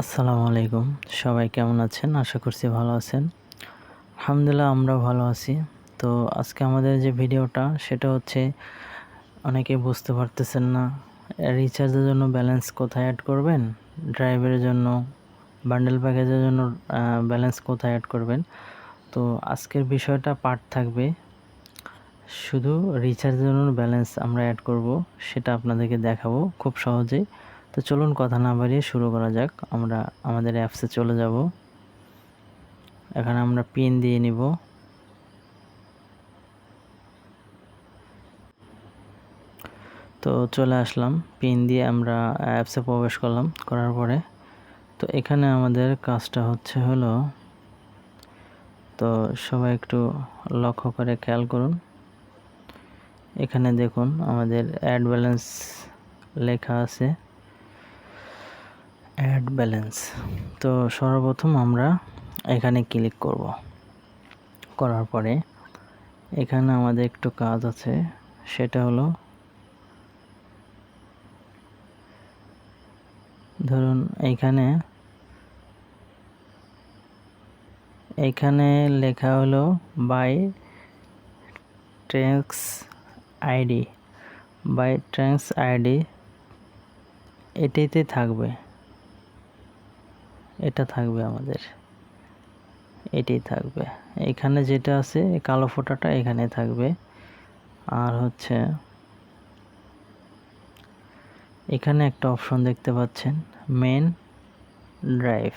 আসসালামু আলাইকুম। সবাই কেমন আছেন? আশা করছি ভালো আছেন। আলহামদুলিল্লাহ আমরাও ভালো আছি। তো আজকে আমাদের যে ভিডিওটা সেটা হচ্ছে অনেকেই বুঝতে পারতেছেন না রিচার্জের জন্য ব্যালেন্স কোথায় অ্যাড করবেন, ড্রাইভের জন্য, বান্ডেল প্যাকেজের জন্য ব্যালেন্স কোথায় অ্যাড করবেন। তো আজকের বিষয়টা পার্ট থাকবে শুধু রিচার্জের জন্য ব্যালেন্স আমরা অ্যাড করব, সেটা আপনাদেরকে দেখাবো খুব সহজেই। তো চলুন কথা না বাড়িয়ে শুরু করা যাক। আমরা আমাদের অ্যাপসে চলে যাব। এখানে আমরা পিন দিয়ে নিব। তো চলে আসলাম, পিন দিয়ে আমরা অ্যাপসে প্রবেশ করলাম। করার পরে তো এখানে আমাদের কাজটা হলো, তো সবাই একটু লক্ষ্য করে খেয়াল করুন। এখানে দেখুন আমাদের অ্যাড ব্যালেন্স লেখা আছে, অ্যাড ব্যালেন্স। তো সর্বপ্রথম আমরা এখানে ক্লিক করব। করার পরে এখানে আমাদের একটু কাজ আছে, সেটা হলো ধরুন এইখানে লেখা হলো by tracks ID. By tracks ID এটাতে থাকবে, এটা থাকবে আমাদের, এটাই থাকবে। এখানে যেটা আছে কালো ফোঁটাটা এখানে থাকবে। আর হচ্ছে এখানে একটা অপশন দেখতে পাচ্ছেন, মেন ড্রাইভ।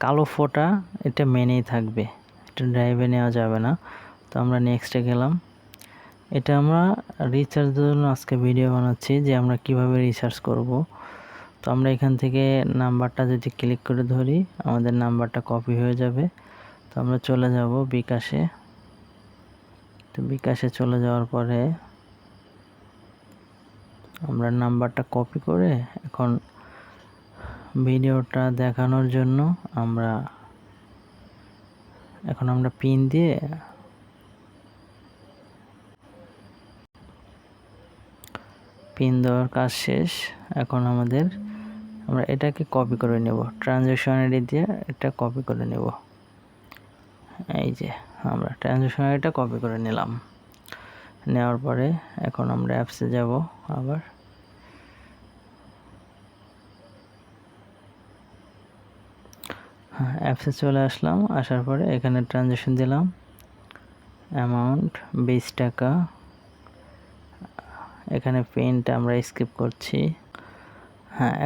কালো ফোঁটা এটা মেনেই থাকবে, এটা ড্রাইভে নেওয়া যাবে না। তো আমরা নেক্সটে গেলাম। এটা আমরা রিচার্জের জন্য আজকে ভিডিও বানাচ্ছি যে আমরা কিভাবে রিচার্জ করব। তো আমরা এখান থেকে নাম্বারটা যদি ক্লিক করে ধরি আমাদের নাম্বারটা কপি হয়ে যাবে। তো আমরা চলে যাব বিকাশে। তো বিকাশে চলে যাওয়ার পরে আমরা নাম্বারটা কপি করে এখন ভিডিওটা দেখানোর জন্য আমরা পিন দিয়ে পিন দেওয়ার কাজ শেষ। এখন আমরা এটাকে কপি করে নেব, ট্রানজ্যাকশন আইডি দিয়ে এটা কপি করে নেব। এই যে আমরা ট্রানজ্যাকশন আইডিটা কপি করে নিলাম। নেওয়ার পরে এখন আমরা অ্যাপসে যাব। আবার অ্যাপসে চলে আসলাম। আসার পরে এখানে ট্রানজ্যাকশন দিলাম, অ্যামাউন্ট 20 টাকা। এখানে পেনটা আমরা স্কিপ করছি।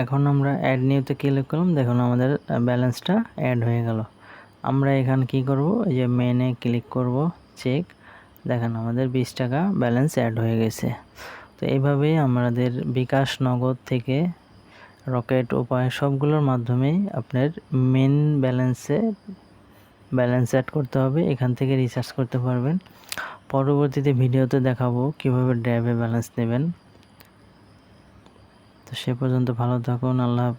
এখন আমরা অ্যাড নিউতে ক্লিক করলাম। দেখুন আমাদের ব্যালেন্সটা অ্যাড হয়ে গেল। আমরা এখানে কি করব, এই যে মেনে ক্লিক করব, চেক। দেখেন আমাদের 20 টাকা ব্যালেন্স অ্যাড হয়ে গেছে। তো এইভাবেই আমাদের বিকাশ, নগদ থেকে রকেট, উপায় সবগুলোর মাধ্যমেই আপনার মেন ব্যালেন্স অ্যাড করতে হবে। এখান থেকে রিচার্জ করতে পারবেন। পরবর্তীতে ভিডিওতে দেখাবো কিভাবে ড্রাইভে ব্যালেন্স নেবেন। তো সে পর্যন্ত ভালো থাকুন। আল্লাহ হাফেজ।